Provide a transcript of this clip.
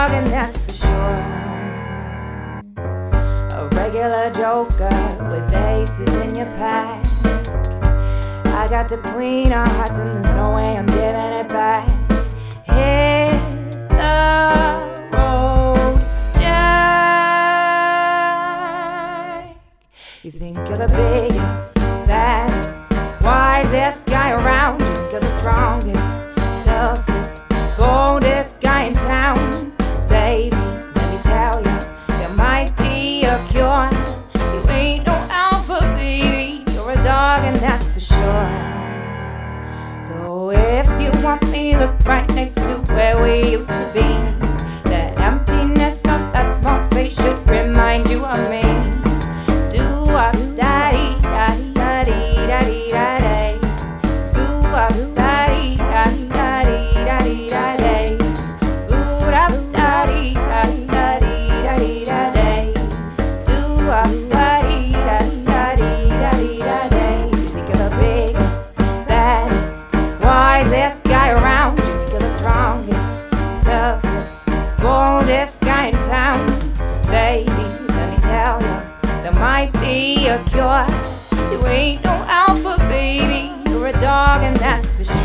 dog, and that's for sure. A regular joker with aces in your pack. I got the queen of hearts and there's no way I'm giving it back. Hit the road, Jack. You think you're the biggest, baddest, wisest guy around. You think you're the strongest, toughest, boldest guy in town. Baby, let me tell you, there might be a cure. You ain't no alpha, baby. You're a dog, and that's for sure. So if you want me, look right next to where we used to be. That emptiness of that small space should remind you of me. Do-up-da-dee, da-dee, da-dee, da-dee. Scoop-up-da-dee, da-dee, da-dee, da-dee, da-dee. Boot-up-da-dee, da-dee, da-dee, da-dee, da-dee. Do-up-da-dee, da-dee, da-dee, da-dee, da-dee. You think you're the biggest, baddest, wisest guy around. You think you're the strongest, toughest, boldest guy in town. Baby, let me tell you, there might be a cure. You ain't no alpha, baby. You're a dog, and that's for sure.